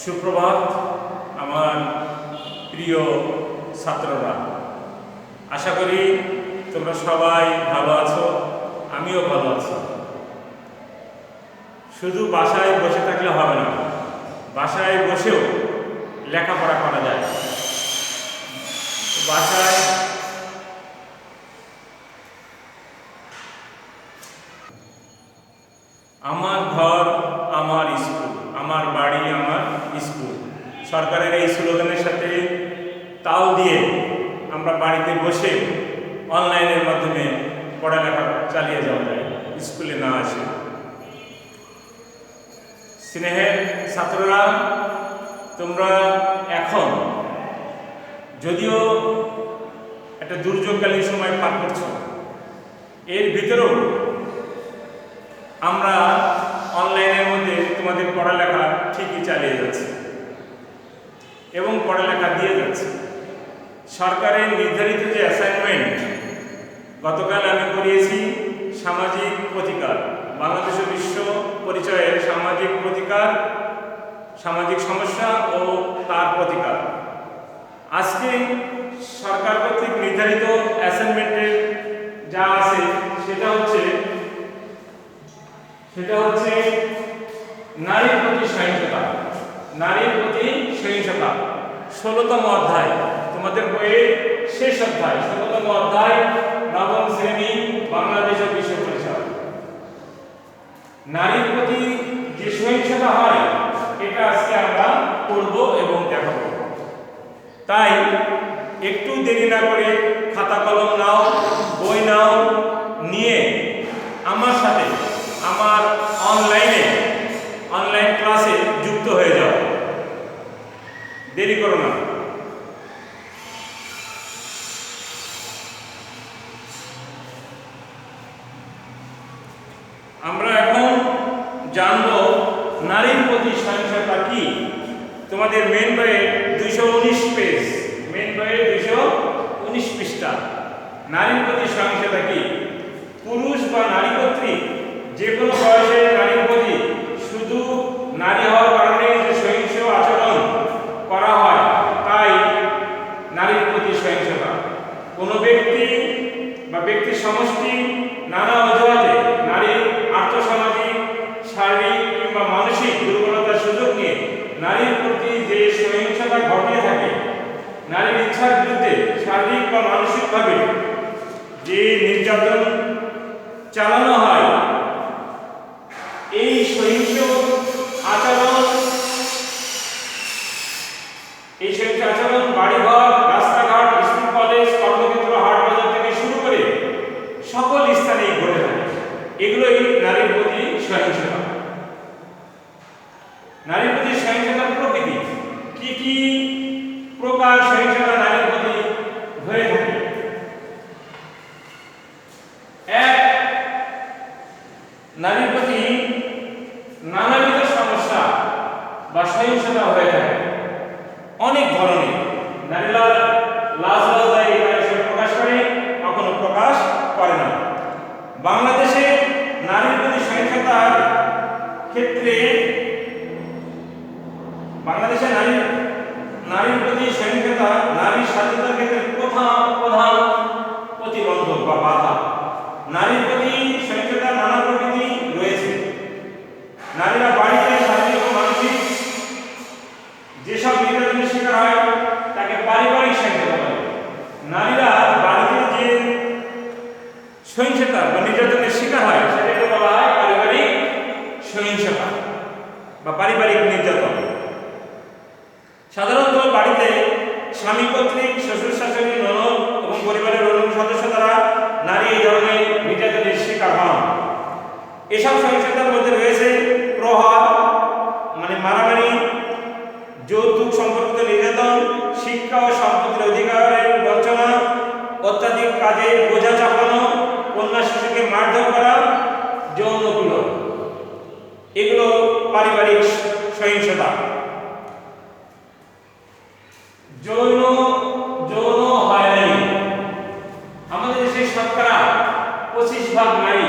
সুপ্রভাত আমার প্রিয় ছাত্ররা, আশা করি তোমরা সবাই ভালো আছো, আমিও ভালো আছি। শুধু বাসায় বসে থাকলে হবে না, বাসায় বসেও লেখাপড়া করা যায়। বাসায় আমার ঘর আমার স্কুল, আমার বাড়ি আমার স্কুল, সরকারের এই স্লোগানের সাথে তাল দিয়ে আমরা বাড়িতে বসে অনলাইনের মাধ্যমে পড়ালেখা চালিয়ে যাওয়া যায়, স্কুলে না আসে। স্নেহের ছাত্ররা, তোমরা এখন যদিও একটা দুর্যোগকালীন সময় পার করছো, এর ভিতরেও আমরা অনলাইনের মধ্যে তোমাদের পড়ালেখা ঠিকই চালিয়ে যাচ্ছি এবং পড়ালেখা দিয়ে যাচ্ছে। সরকারের নির্ধারিত যে অ্যাসাইনমেন্ট, গতকাল আমি করিয়েছি সামাজিক প্রতিকার, বাংলাদেশ ও বিশ্ব পরিচয়ের সামাজিক প্রতিকার, সামাজিক সমস্যা ও তার প্রতিকার। আজকে সরকার কর্তৃক নির্ধারিত অ্যাসাইনমেন্টের যা আছে সেটা হচ্ছে নারীর প্রতি সহিংসতা। নারীর প্রতি সহিংসতা 16তম অধ্যায়, তোমাদের বইয়ের শেষ অধ্যায়, 16তম অধ্যায়, নবম শ্রেণী, বাংলাদেশ ও বিশ্ব পরিচয়। নারীর প্রতি যে সহিংসতা হয় এটা আজকে আমরা পড়ব এবং দেখাবো। তাই একটু দেরি না করে খাতা কলম নাও, বই নাও, নিয়ে আমার সাথে আমার অনলাইন ক্লাসে যুক্ত হয়ে যাও। দেরি করো না। আমরা এখন জানব নারীর প্রতি সহিংসতা কি। তোমাদের মেন বইয়ে 219 পেজ, মেন বইয়ে 219 পৃষ্ঠা। নারীর প্রতি সহিংসতা কি? পুরুষ বা নারী কর্তৃক যে কোনো বয়সের নারীর প্রতি শুধু নারী হওয়ার কারণে যে সহিংস আচরণ করা হয় তাই নারীর প্রতি সহিংসতা। কোনো ব্যক্তি বা ব্যক্তির সমষ্টি নানা অজুহাতে নারীর আর্থসামাজিক, শারীরিক কিংবা মানসিক দুর্বলতার সুযোগ নিয়ে নারীর প্রতি যে সহিংসতা ঘটিয়ে থাকে, নারীর ইচ্ছার বিরুদ্ধে শারীরিক বা মানসিকভাবে যে নির্যাতন চালানো হয়, এই সহিংস আচরণ বাড়িঘর, রাস্তাঘাট, স্কুল, কলেজ, কর্মক্ষেত্র, হাট বাজার থেকে শুরু করে সকল স্থানেই ঘটে থাকে। এগুলোই নারীর প্রতি সহিংসতা। নারীর প্রতি সহিংসতার প্রকৃতি কি কি প্রকার সহিংসতা নারীর প্রতি হয়ে থাকে? এক, নারীর প্রতি নানাবিধ সমস্যা বা সহিংসতা হয়ে থাকে। অনেক ধরনের নারীরা লাজ লজ্জায় এসে প্রকাশ করে, কখনো প্রকাশ করে না। বাংলাদেশে নারীর প্রতি সহিংসতার ক্ষেত্রে বাংলাদেশে নারীর প্রতি সহিংসতা, নারীর স্বাধীনতার ক্ষেত্রে প্রধান প্রতিবন্ধক বা বাধা। নারীর প্রতি সহিংসতার নানা প্রকৃতি রয়েছে। নারীরা বাড়িতে শারীরিক ও মানসিক যেসব নির্যাতনের শিকার হয় তাকে পারিবারিক সহিংসতা বলে। নারীরা বাড়িতে যে সহিংসতা বা নির্যাতনের শিকার হয় সেটাকে বলা হয় পারিবারিক সহিংসতা বা পারিবারিক নির্যাতন। সাধারণত বাড়িতে স্বামী কর্তৃক শ্বশুর শাশুড়ি, ননদ এবং পরিবারের অন্য সদস্য দ্বারা নারী এই ধরনের নির্যাতনের শিকার হন। এসব সহিংসতার মধ্যে রয়েছে প্রহার মানে মারামারি, যৌতুক সম্পর্কিত নির্যাতন, শিক্ষা ও সম্পত্তির অধিকারের বঞ্চনা, অত্যাধিক কাজে বোঝা চাপানো, কন্যা শিশুকে মারধর করা, যৌন পীড়ন। এগুলো পারিবারিক সহিংসতা। যৌন হয়রানি। আমাদের দেশে শতকরা 25% নারী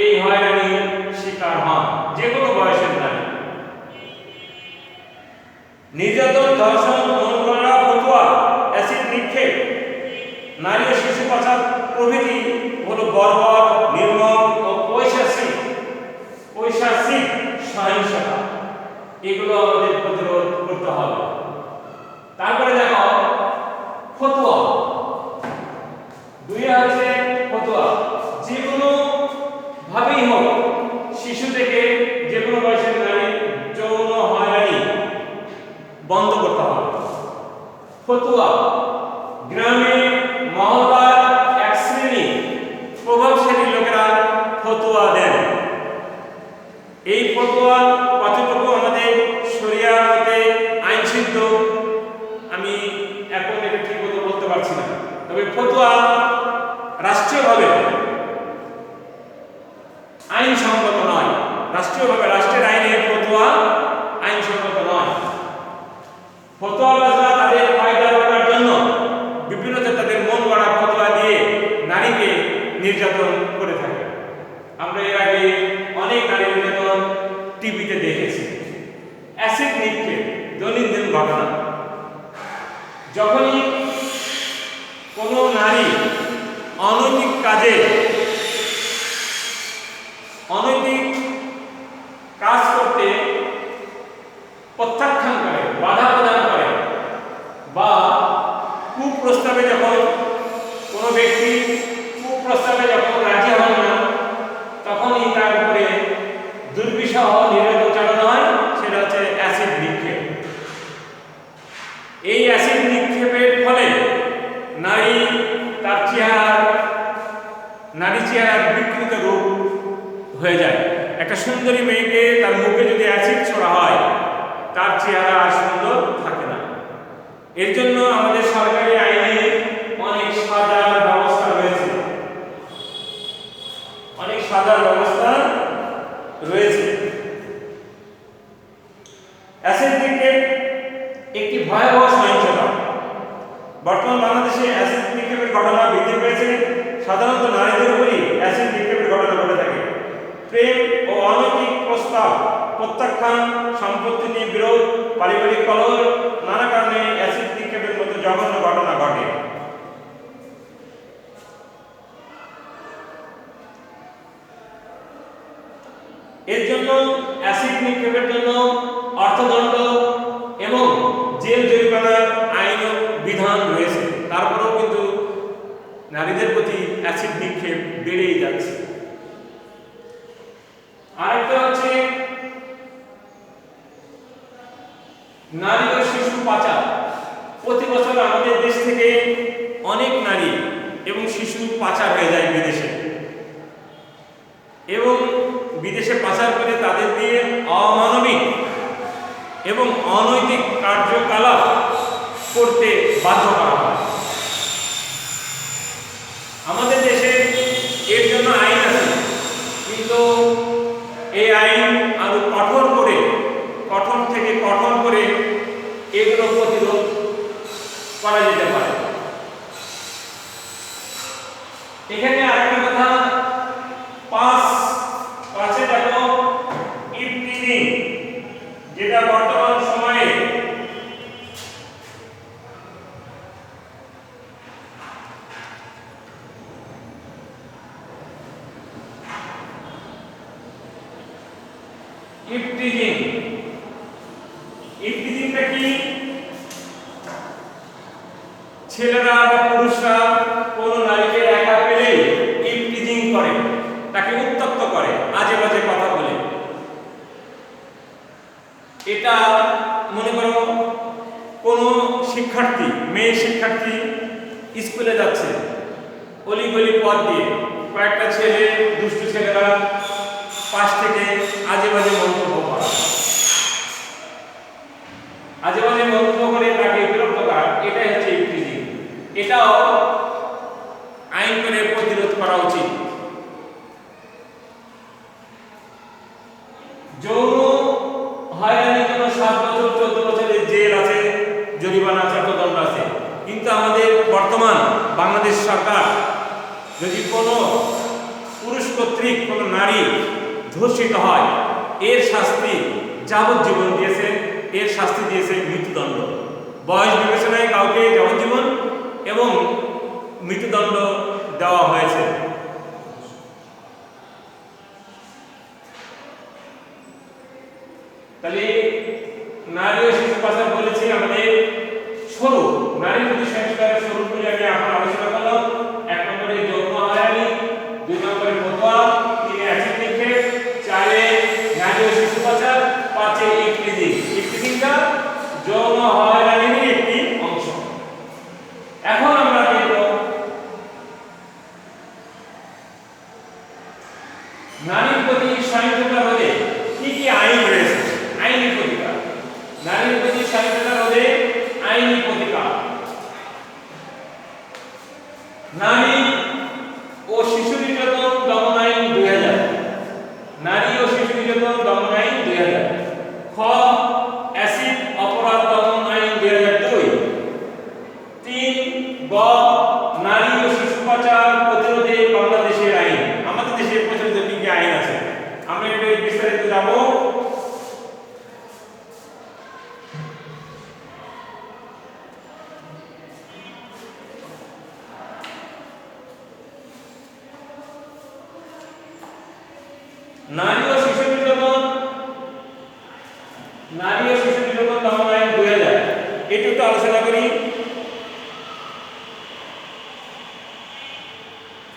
এই হয়রানির শিকার হন, যে কোনো বয়সের নারী। নির্যাতন, ধর্ষণ, মনগড়া ফতুয়া, অ্যাসিড নিক্ষেপ, নারী ও শিশু পাচার প্রভৃতি হলো বর্বর, নির্মম ও পৈশাচিক সহিংসতা। এগুলো আমাদের প্রতিরোধ করতে হবে। তারপরে দেখো ফতুয়া, দুই আছে ফতুয়া। যে কোনো ভাবেই হোক শিশু থেকে যে কোনো বয়সের নারী যৌন হয়রানি বন্ধ করতে হবে। ফতুয়া গ্রামে মহল্লার এক শ্রেণী প্রভাবশালী লোকেরা ফতুয়া দেন। এই ফতুয়া কতটুকু আমাদের শরিয়াতে আইনসিদ্ধ আমি এখন এটা ঠিক মতো বলতে পারছি না, তবে ফতুয়া রাষ্ট্রীয়ভাবে আইনসঙ্গত নয়। রাষ্ট্রীয়ভাবে রাষ্ট্রের আইনে ফতুয়া আইনসঙ্গত নয়। ফতুয়াবাজরা তাদের ফায়দা করার জন্য বিভিন্ন তাদের মন গড়া ফতুয়া দিয়ে নারীকে নির্যাতন করে থাকে। আমরা এর আগে অনেক নারী নির্যাতন টিভিতে দেখেছি। অ্যাসিড নিক্ষেপ দৈনন্দিন ঘটনা। যখনই কোনো নারী অনৈতিক কাজে অনৈতিক কাজ করতে প্রত্যাখ্যান করে, বাধা প্রদান করে, বা কুপ্রস্তাবে যখন কোনো ব্যক্তি কুপ্রস্তাবে যখন রাজি হয় না, তখনই তার উপরে দুর্বিষহ নির্যাতন চালানো হয়। সেটা হচ্ছে অ্যাসিড নিক্ষেপ। এই অ্যাসিড নিক্ষেপের ফলে নারী চেহারার বিকৃত রূপ হয়ে যায়। একটা সুন্দরী মেয়েকে তার মুখে যদি অ্যাসিড ছোড়া হয়, তার চেহারা আর সুন্দর থাকে না। এর জন্য আমাদের সরকারি আইনে অনেক সাজার ব্যবস্থা রয়েছে, অনেক সাজার ব্যবস্থা রয়েছে। অ্যাসিড নিক্ষেপ একটি ভয়াবহ সহিংসতা। বর্তমান বাংলাদেশে অ্যাসিড নিক্ষেপের ঘটনা বৃদ্ধি পেয়েছে। সাধারণত নারীদের উপরই অ্যাসিড নিক্ষেপের ঘটনা ঘটে থাকে। প্রেম ও অনৈতিক প্রস্তাব প্রত্যাখ্যান, সম্পত্তি নিয়ে বিরোধ, পারিবারিক কলহ, নানা কারণে অ্যাসিড নিক্ষেপের মতো জঘন্য ঘটনা ঘটে। এর জন্য অ্যাসিড নিক্ষেপের জন্য অর্থদণ্ড এবং জেল জরিমানার আইন বিধান রয়েছে। তারপরেও কিন্তু নারীদের প্রতি অ্যাসিড নিক্ষেপ বেড়েই যাচ্ছে। আরেকটা হচ্ছে নারী ও শিশু পাচার। প্রতি বছর আমাদের দেশ থেকে অনেক নারী এবং শিশু পাচার হয়ে যায় বিদেশে, এবং বিদেশে পাচার করে তাদের দিয়ে অমানবিক এবং অনৈতিক কার্যকলাপ করতে বাধ্য করা হয়। আমাদের দেশে এর জন্য আইন আছে, কিন্তু এই আইন আরো কঠোর থেকে কঠোর করে এগুলো প্রতিরোধ করা যেতে পারে। এখানে আরেকটা কথা, পাঁচে দেখো ইভটিজিং, যেটা বর্তমান সময়ে ইভটিজিংটা কি? ছেলেরা বা পুরুষরা কোন নারীকে একা পেলেই ইভটিজিং করে, তাকে উত্তক্ত করে, আজে বাজে কথা বলে। এটা মনে করো কোন শিক্ষার্থী, মেয়ে শিক্ষার্থী স্কুলে যাচ্ছে, অলিগলি পথ দিয়ে কয়েকটা ছেলে, দুষ্টু ছেলেরা পাশ থেকে আজে বাজে মন্তব্য করা, আজে বাজে মন্তব্য করে তাকে বিরক্ত করা, এটাই হচ্ছে ইভটিজিং। এটাও আইন করে প্রতিরোধ করা উচিত। যৌন হয়রানির জন্য 7 বছর 14 বছরের জেল আছে, জরিমানা আছে, অর্থদণ্ড আছে। কিন্তু আমাদের বর্তমান বাংলাদেশ সরকার যদি কোনো পুরুষ কর্তৃক কোনো নারী ধর্ষিত হয়, এর শাস্তি যাবজ্জীবন দিয়েছে। এর শাস্তি দিয়েছে মৃত্যুদণ্ড। বয়স বিবেচনায় কাউকে যাবজ্জীবন এবং মৃত্যুদণ্ড দেওয়া হয়েছে। তাহলে নারী ও শিশু পাচার বলেছি আমাদের স্বরূপ, নারী প্রতি সংস্কারের স্বরূপগুলি আমি এখন আলোচনা করলাম। 1 নম্বরে যৌন হয়রানি, 2 নম্বরে ফতোয়া, 3 অ্যাসিড নিক্ষেপ, 4 নারী ও শিশু পাচার, 5 ইফটিজিং। ইফটিজিংটা যৌন হয়রানির একটি অংশ। এখন আমরা দেখব নারীর প্রতি সহিংসতা রোধে কি কি আইন রয়েছে। আইনি প্রতিকার, নারীর প্রতি সহিংসতা রোধে আইনি প্রতিকার। নারী ও শিশু নির্যাতন দমন আইন 2000, নারী ও শিশু নির্যাতন দমন আইন 2000। খ অ্যাসিড অপরাধ দমন আইন 2002। 3 গ নারী ও শিশু পাচার প্রতিরোধে বাংলাদেশের আইন। আমাদের দেশে প্রচলিত কি কি আইন আছে আমরা একটু বিস্তারিত যাব। নারী ও শিশু নির্যাতন দমন আইন 2000, একটু আলোচনা করি।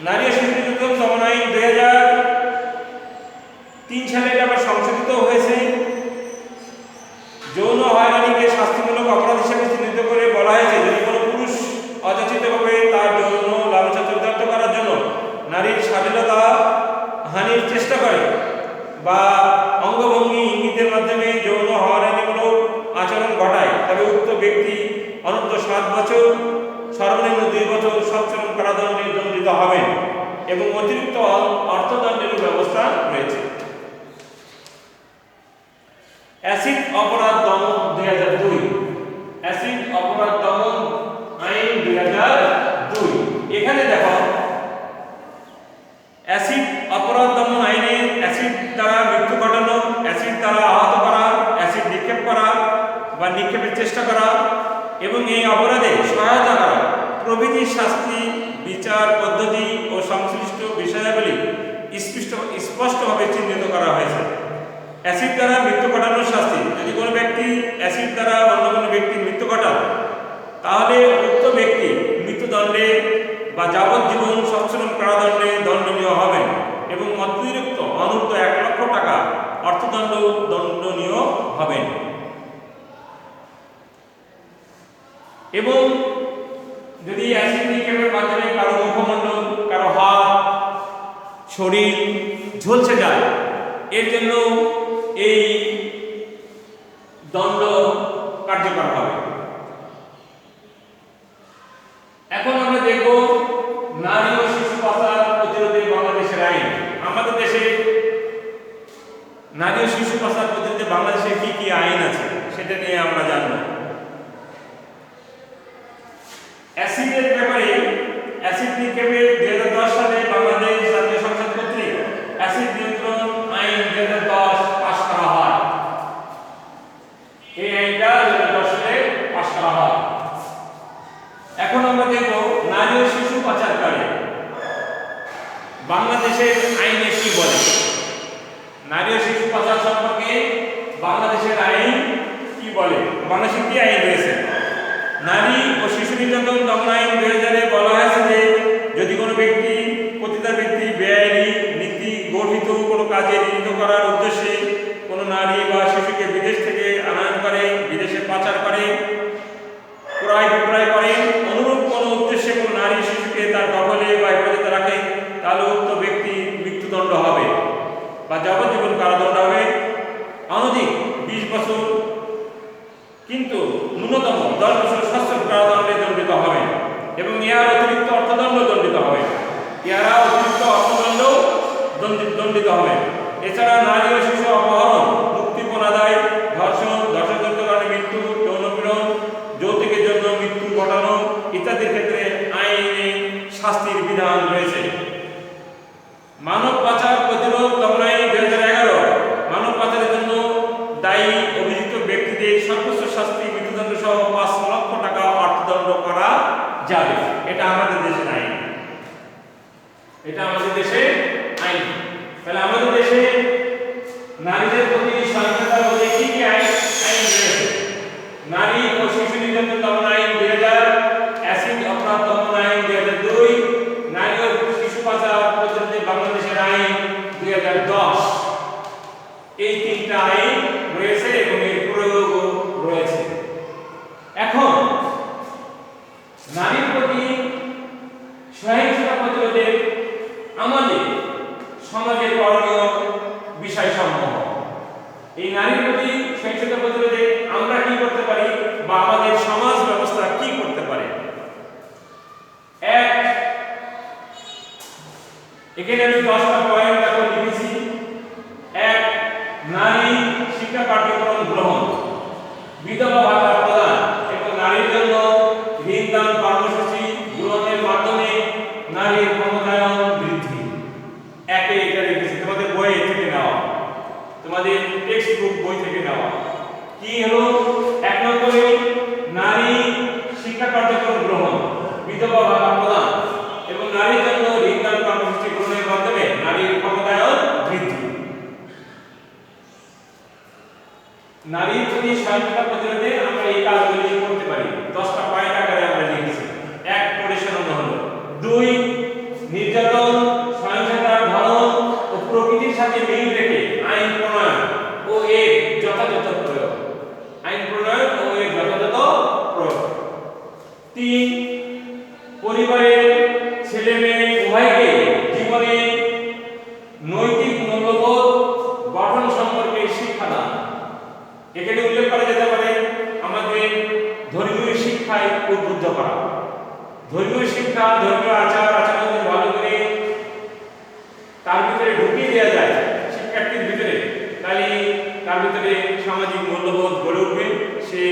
নারী ও শিশু নির্যাতন দমন আইন 2003 সালে এটা আবার সংশোধিত হয়েছে। যৌন হয়রানিকে শাস্তিমূলক অপরাধ হিসেবে চিহ্নিত করে বলা হয়েছে যদি কোনো পুরুষ অযাচিতভাবে তার যৌন লালসা চরিতার্থ করার জন্য নারীর স্বাধীনতা হানির চেষ্টা করে বা অঙ্গভঙ্গি ইঙ্গিতের মাধ্যমে যৌন হয়রানিমূলক আচরণ ঘটায়, তবে উক্ত ব্যক্তি অনূর্ধ্ব 7 বছর সর্বনিম্ন 2 বছর সশ্রম কারাদণ্ডে দণ্ডিত হবেন এবং অতিরিক্ত অর্থদণ্ডের ব্যবস্থা রয়েছে। অ্যাসিড অপরাধ দমন 2002, অ্যাসিড অপরাধ দমন আইন 2002। এখানে দেখো অ্যাসিড অপরাধ দমন আইনে অ্যাসিড দ্বারা মৃত্যু ঘটানো, অ্যাসিড দ্বারা আহত করা, অ্যাসিড নিক্ষেপ করা বা নিক্ষেপের চেষ্টা করা এবং এই অপরাধে সহায়তা করা প্রভৃতি শাস্তি বিচার পদ্ধতি ও সংশ্লিষ্ট বিষয়াবলী স্পষ্টভাবে চিহ্নিত করা হয়েছে। অ্যাসিড দ্বারা মৃত্যু ঘটানোর শাস্তি, যদি কোনো ব্যক্তি অ্যাসিড দ্বারা অন্য কোনো ব্যক্তির মৃত্যু ঘটান তাহলে উক্ত ব্যক্তি মৃত্যুদণ্ডে বা যাবজ্জীবন সশ্রম কারাদণ্ডে দণ্ডনীয় হবেন এবং অতিরিক্ত অনূর্ধ্ব 1 লক্ষ টাকা অর্থদণ্ড দণ্ডনীয় হবেন। এবং যদি অ্যাসিড নিক্ষেপের মাধ্যমে কারো মুখমণ্ডল, কারো হাত, শরীর ঝলসে যায়, এর জন্য এই দণ্ড কার্যকর হবে। এখন আমরা দেখব নারী ও শিশু পাচার প্রতিরোধে বাংলাদেশের আইন। আমাদের দেশে নারী ও শিশু পাচার প্রতিরোধে বাংলাদেশে কি কি আইন আছে সেটা নিয়ে আমরা জানব। অ্যাসিডের ব্যাপারে অ্যাসিড নিক্ষেপে 2010 সালে বাংলাদেশ জাতীয় সংসদ কর্তৃক অ্যাসিড নিয়ন্ত্রণ আইন 2010 পাস করা হয়। এই আইনটা 2010 সালে পাস করা হয়। এখন আমরা দেখব নারী ও শিশু পাচারকারী বাংলাদেশের আইনে কি বলে। নারী ও শিশু পাচার সম্পর্কে বাংলাদেশের আইন কি বলে, বাংলাদেশে কি আইন রয়েছে। নারী ও শিশু নির্যাতন দমন আইন 2000-এ বলা হয়েছে যে যদি কোনো ব্যক্তি পতিতা ব্যক্তি বেআইনি নীতি গঠিত কোনো কাজে নিয়োজিত করার উদ্দেশ্যে কোনো নারী বা শিশুকে বিদেশ থেকে আনয়ন করে, বিদেশে পাচার করে, ক্রয় বিক্রয় করে, অনুরূপ কোনো উদ্দেশ্যে কোনো নারী শিশুকে তার দখলে বা হেফাজতে রাখে তাহলে উক্ত ব্যক্তি মৃত্যুদণ্ড হবে বা যাবজ্জীবন কারাদণ্ড হবে, অনধিক 20 বছর কিন্তু ন্যূনতম 10 বছর সশ্রম কারাদণ্ডে দণ্ডিত হবে এবং ইহার অতিরিক্ত অর্থদণ্ড দণ্ডিত হবে। দণ্ডিত হবে। এছাড়া নারী ও শিশু অপহরণ, মুক্তিপণ আদায়, ধর্ষণ, ধর্ষণজনিত কারণে মৃত্যু, যৌনপীড়ন, যৌতুকের জন্য মৃত্যু ঘটানো ইত্যাদির ক্ষেত্রে আইনে শাস্তির বিধান রয়েছে। মানব পাচার প্রতিরোধ দমন আইন 2011 মানব পাচারের জন্য দায়ী অভিযুক্ত ব্যক্তিদের শাস্তি, মৃত্যুদণ্ড সহ 5 লক্ষ টাকা অর্থদণ্ড করা যাবে। এটা আমাদের দেশের আইন, এটা আমাদের দেশের আইন। তাহলে আমাদের দেশে নারীদের প্রতি সহিংসতা বলতে কি কি আইন রয়েছে? নারী ও শিশু নির্যাতন দমন আইন 2000, অ্যাসিড অপরাধ দমন আইন 2002, নারী ও শিশু পাচার প্রতিরোধে বাংলাদেশের আইন 2010। এই তিনটা আইন রয়েছে এবং এর প্রয়োগও রয়েছে। এখন নারীর প্রতি সহিংসতা প্রতিরোধে আমাদের সমাজের করণীয় বিষয়সমূহ। এই নারীর প্রতি সহিংসতা প্রতিরোধে আমরা কি করতে পারি বা আমাদের সমাজ ব্যবস্থা কি করতে পারে? এক, এখানে আমি 10টা পয়েন্ট এখন লিখেছি। এক, নারী শিক্ষা কার্যক্রম গ্রহণ, বিধবা ভাতা প্রদান এবং নারীর জন্য ঋণ দান কর্মসূচি গ্রহণের মাধ্যমে নারীর ক্ষমতায়ন বৃদ্ধি। একে এটা লিখেছি, তোমাদের বই থেকে নেওয়া, তোমাদের টেক্সট বুক বই থেকে নেওয়া। কি হলো? 1 নম্বরে নারী শিক্ষা কার্যক্রম গ্রহণ, বিধবা ভাতা প্রদান এবং নারীর জন্য ঋণ দান কর্মসূচি গ্রহণের মাধ্যমে নারীর ক্ষমতায়ন বৃদ্ধি। নারীর প্রতি সহিংসতা প্রতিরোধে আমরা এই কাজগুলি করতে পারি। 10টা পয়েন্ট আকারে আমরা লিখেছি। 1, পড়ে শোনানো হলো। 2, নির্যাতন, সহিংসতার ধরন ও প্রকৃতির সাথে মিল রেখে আইন প্রণয়ন ও এর যথাযথ প্রয়োগ। আইন প্রণয়ন ও এর যথাযথ প্রয়োগ। 3, পরিবারের ছেলে মেয়ে উভয়কে জীবনে নৈতিক মূল্যবোধ গঠন সম্পর্কে শিক্ষা দান। এখানে উল্লেখ করা যেতে পারে আমাদের ধর্মীয় শিক্ষায় উদ্বুদ্ধ করা। ধর্মীয় শিক্ষা, ধর্মীয় আচার আচরণ ভালো করে তার ভিতরে ঢুকিয়ে দেওয়া যায় শিক্ষার্থীর ভিতরে, তাহলে তার ভিতরে সামাজিক মূল্যবোধ গড়ে উঠবে। সে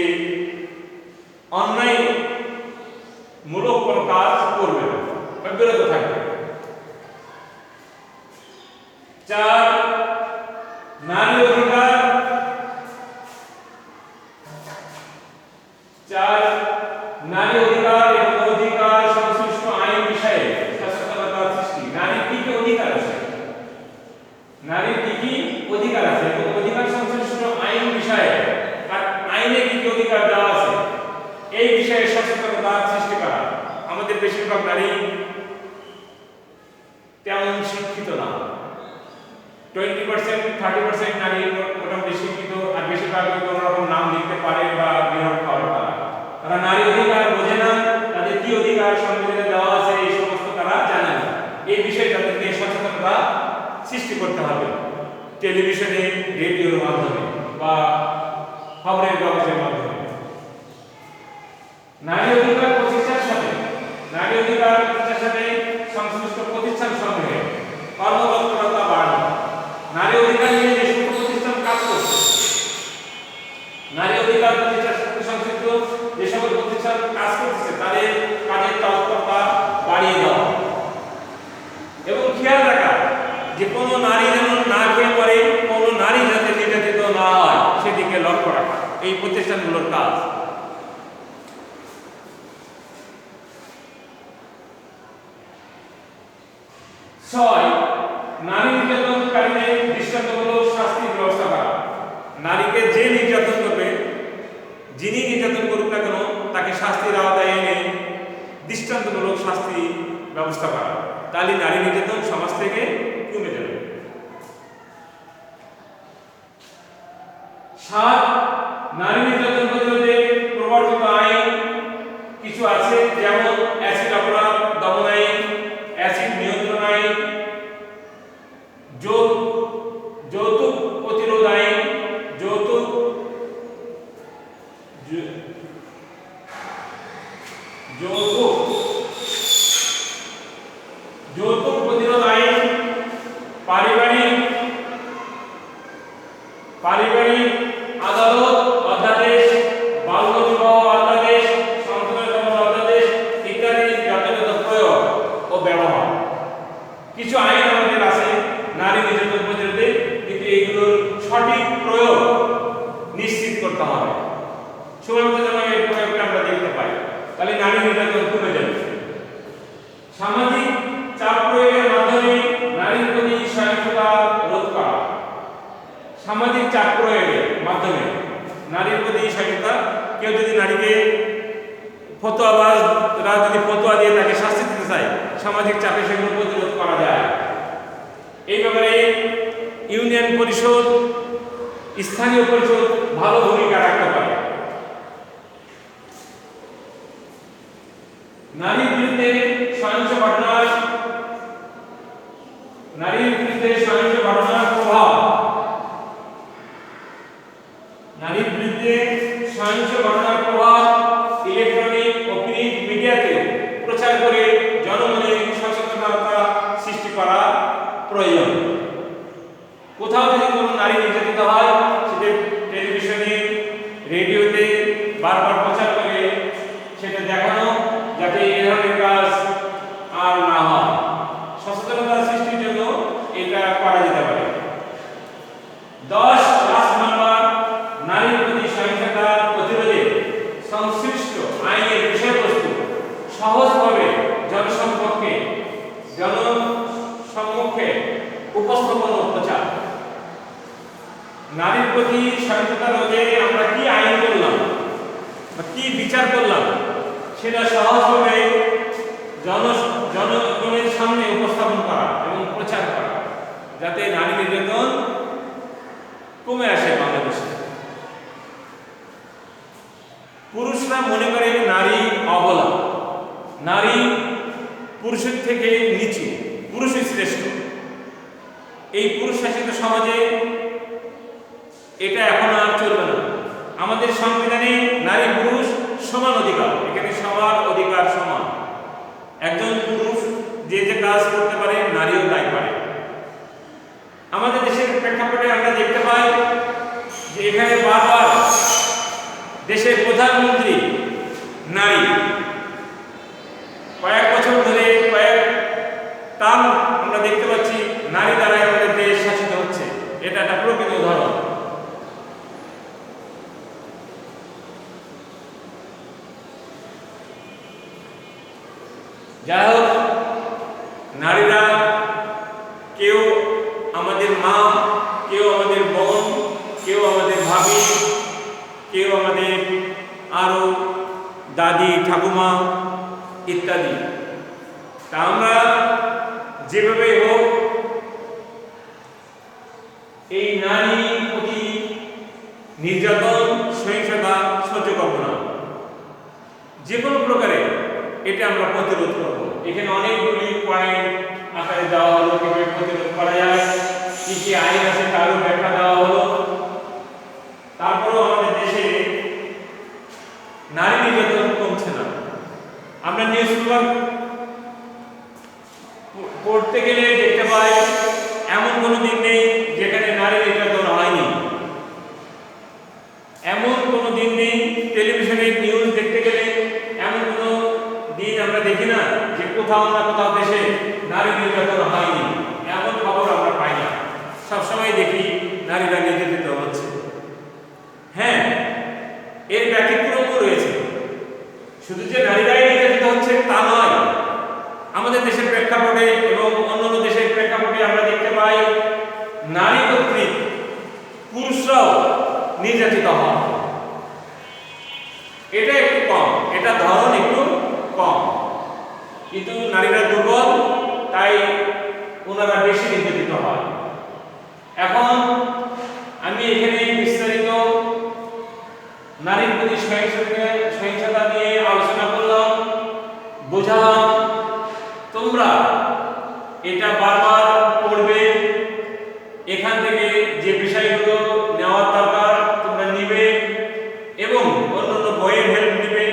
অন্যায় মূলক কোনো কাজ করবে না বা বিরত থাকবে। 4, নারী অধিকার। 4, নারী অধিকার এবং অধিকার সংশ্লিষ্ট আইন বিষয়ে সচেতনতা সৃষ্টি। নারীর কি কি অধিকার আছে, নারীর কি কি অধিকার আছে এবং অধিকার সংশ্লিষ্ট আইন বিষয়ে আর আইনে কি কি অধিকার দেওয়া আছে এই বিষয়ে সচেতনতা সৃষ্টি করা। আমাদের বেশিরভাগ নারী তেমন শিক্ষিত না। 20%, 30% নারী মোটামুটি শিক্ষিত, আর বেশিরভাগ কোনো রকম নাম লিখতে পারে বা বিরোধ করে। তারা নারী অধিকার বোঝে না, তাদের কি অধিকার সংবিধানে দেওয়া আছে এই সমস্ত তারা জানে না। এই বিষয়ে তাদেরকে সচেতনতা সৃষ্টি করতে হবে টেলিভিশনে, রেডিওর মাধ্যমে বা খবরের কাগজের মাধ্যমে। নারী অধিকার প্রতিষ্ঠার সাথে সংশ্লিষ্ট প্রতিষ্ঠান সমূহে কর্মতৎপরতা বাড়ানো। নারী অধিকার নিয়ে যে সকল প্রতিষ্ঠান কাজ করছে, নারী অধিকার প্রতিষ্ঠার সাথে সংশ্লিষ্ট যে সকল প্রতিষ্ঠান কাজ করতেছে তাদের কাজের তৎপরতা বাড়িয়ে দেওয়া এবং খেয়াল রাখা যে কোনো নারী যেন না খেয়ে পড়ে, কোনো নারী যাতে নির্যাতিত না হয় সেদিকে লক্ষ্য রাখা এই প্রতিষ্ঠানগুলোর কাজ। 6, নারী নির্যাতনকারীদের দৃষ্টান্তমূলক শাস্তির ব্যবস্থা করা। নারীকে যে নির্যাতন করবে, যিনি নির্যাতন করুক না কেন, তাকে শাস্তির আওতায় এনে দৃষ্টান্তমূলক শাস্তি ব্যবস্থা করা। তাহলে নারী নির্যাতন সমাজ থেকে কমে যাবে। 7, নারী নির্যাতন প্রতিরোধে প্রবর্তিত আইন কিছু আছে, যেমন অ্যাসিড অপরাধ দমন আইন, অ্যাসিড নিয়ন্ত্রণ আইন, যৌতুক প্রতিরোধ আইন, যৌতুক প্রতিরোধ আইন, পারিবারিক আদালত অধ্যাদেশ, বাল্য বিবাহ অধ্যাদেশ, সন্তানের দমন অধ্যাদেশ ইত্যাদি যথাযথ প্রয়োগ ও ব্যবহার। কিছু আইন আমাদের আছে নারী নির্যাতন প্রতিরোধে, কিন্তু এইগুলোর সঠিক প্রয়োগ নিশ্চিত করতে হবে। সময়মতো যেন এই প্রয়োগটা আমরা দেখতে পাই, তাহলে নারী নির্যাতন কমে যাবে। সামাজিক চাপ প্রয়োগের মাধ্যমে নারীর প্রতি সহিংসতা রোধ করা। সামাজিক চাপ প্রয়োগের মাধ্যমে নারীর প্রতি সহিংসতা, কেউ যদি নারীকে ফতোয়াবাজরা যদি ফতোয়া দিয়ে তাকে শাস্তি দিতে চায়, সামাজিক চাপে সেগুলো প্রতিরোধ করা যায়। এই ব্যাপারে ইউনিয়ন পরিষদ, স্থানীয় পরিষদ ভালো ভূমিকা রাখতে পারে। নারীর বিরুদ্ধে সহিংস ঘটনার প্রভাব। নারীর বিরুদ্ধে সহিংস ঘটনার প্রভাব ইলেকট্রনিক ও প্রিন্ট মিডিয়াতে প্রচার করে জনমনে সচেতনতা সৃষ্টি করা প্রয়োজন। কোথাও যদি কোনো নারী নির্যাতিত হয়, সেটা টেলিভিশনে, রেডিওতে বারবার প্রচার করে সেটা দেখানো, যাতে এই ধরনের কাজ আর না হয়। সচেতনতা সৃষ্টির জন্য এটা করা যেতে পারে। 10 নাম্বার, নারীর প্রতি সহিংসতা প্রতিরোধে সংশ্লিষ্ট আইনের বিষয়বস্তু সহজভাবে জনসম্মুখে উপস্থাপন ও প্রচার। নারীর প্রতি সহিংসতা রোধে আমরা কি আইন করলাম বা কি বিচার করলাম, সেটা সহজভাবে জনগণের সামনে উপস্থাপন করা এবং প্রচার করা, যাতে নারী নির্যাতন কমে আসে বাংলাদেশে। পুরুষরা মনে করে নারী অবলা, নারী পুরুষের থেকে নিচু, পুরুষই শ্রেষ্ঠ। এই পুরুষ শাসিত সমাজে এটা এখন আর চলবে না। আমাদের সংবিধানে নারী পুরুষ সমান অধিকার, এখানে সবার অধিকার সমান। একজন পুরুষ যে যে কাজ করতে পারে, নারীও তাই পারে। আমাদের দেশের প্রেক্ষাপটে আমরা দেখতে পাই যে এখানে বারবার দেশের প্রধানমন্ত্রী নারী, কয়েক বছর ধরে কয়েক টার্ম আমরা দেখতে পাচ্ছি নারী দ্বারা আমাদের দেশ শাসিত হচ্ছে। এটা একটা প্রকৃত উদাহরণ। যাই হোক, নারীরা কেউ আমাদের মা, কেউ আমাদের বোন, কেউ আমাদের ভাবি, কেউ আমাদের আরো দাদি, ঠাকুমা ইত্যাদি। তা আমরা যেভাবে হোক এই নারী প্রতি নির্যাতন, সহিংসতা সহ্য করব না। যে কোনো প্রকারে এটা আমরা প্রতিরোধ করব। এখানে অনেকগুলি পয়েন্ট আকারে দেওয়া হলো, কিভাবে প্রতিরোধ করা যায়, কি কি আইন আছে তারও ব্যাখ্যা দেওয়া হলো। তারপরেও আমাদের দেশে নারী নির্যাতন কমছে না। আমরা নিউজ পেপার পড়তে গেলে দেখতে পাই এমন কোনো দিন নেই যেখানে নারী নির্যাতন হয়নি, এমন কোনো দিন নেই। টেলিভিশনে নিউজ দেখতে গেলে এমন কোনো দিন আমরা দেখি না যে কোথাও না কোথাও দেশে নারী নির্যাতন হয়নি, এমন খবর আমরা পাই না। সবসময় দেখি নারীরা নির্যাতিত হচ্ছে। হ্যাঁ, এর ব্যতিক্রমও রয়েছে। শুধু যে নারীরাই নির্যাতিত হচ্ছে তা নয়, আমাদের দেশের প্রেক্ষাপটে এবং অন্যান্য দেশের প্রেক্ষাপটে আমরা দেখতে পাই নারী কর্তৃক পুরুষরাও নির্যাতিত হয়। এটা একটু কম, এটা ধরন একটু কম, কিন্তু নারীরা দুর্বল, তাই ওনারা বেশি নির্যাতিত হয়। এখন আমি এখানে বিস্তারিত নারীর প্রতি সহিংসতা নিয়ে আলোচনা করলাম, বোঝালাম। তোমরা এটা বারবার পড়বে, এখান থেকে যে বিষয়গুলো নেওয়ার দরকার তোমরা নিবে এবং অন্যান্য বইয়ের হেল্প নিবে,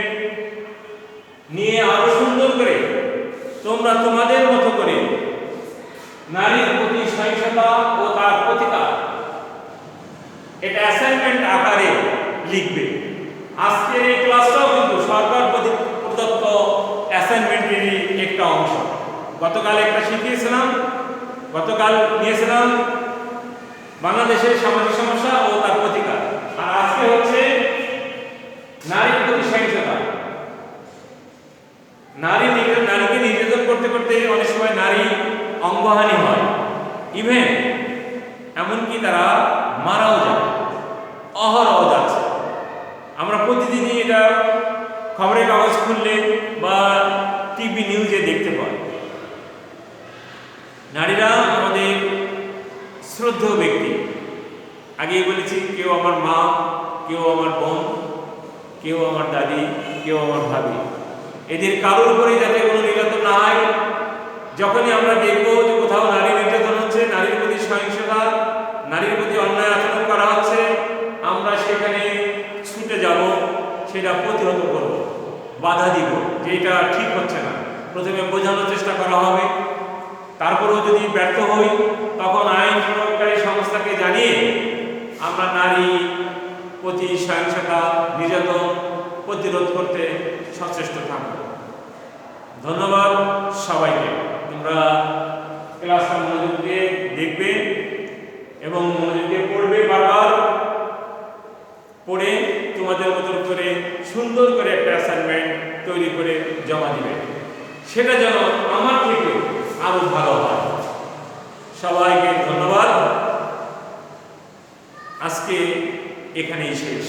নিয়ে আরো সুন্দর করে তোমরা তোমাদের মতো করে নারীর প্রতি সহিংসতা ও তার প্রতিকার এটা অ্যাসাইনমেন্ট আকারে লিখবে। আজকের এই ক্লাসটাও কিন্তু সরকার প্রদত্ত অ্যাসাইনমেন্টেরই একটা অংশ। গতকাল একটা শিখিয়েছিলাম, গতকাল নিয়েছিলাম বাংলাদেশের সামাজিক সমস্যা ও তার প্রতিকার, আর আজকে হচ্ছে আমরা প্রতিদিনই এটা খবরের কাগজ খুললে বা টিভি নিউজে দেখতে পাই। নারীরা আমাদের শ্রদ্ধেয় ব্যক্তি। আগেই বলেছি, কেউ আমার মা, কেউ আমার বোন, কেউ আমার দাদি, কেউ আমার ভাবি। এদের কারোর উপরে যাতে কোনো নির্যাতন না হয়। যখনই আমরা দেখব যে কোথাও নারী নির্যাতন হচ্ছে, নারীর প্রতি সহিংসতা, নারীর প্রতি অন্যায় আচরণ করা হচ্ছে, আমরা সেখানে ছুটে যাব, সেটা প্রতিহত করব, বাধা দিব যে এটা ঠিক হচ্ছে না। প্রথমে বোঝানোর চেষ্টা করা হবে, তারপরেও যদি ব্যর্থ হই তখন আইন প্রয়োগকারী সংস্থাকে জানিয়ে আমরা নারী প্রতি সহিংসতা, নির্যাতন প্রতিরোধ করতে সচেষ্ট থাকব। ধন্যবাদ সবাইকে। তোমরা ক্লাসটা মনোযোগ দিয়ে দেখবে এবং মনোযোগ দিয়ে পড়বে, বারবার পড়ে তোমাদের মতো করে সুন্দর করে একটা অ্যাসাইনমেন্ট তৈরি করে জমা দিবে। সেটা যেন আমার থেকে আরো ভালো হয়। সবাইকে ধন্যবাদ। আজকে এখানেই শেষ।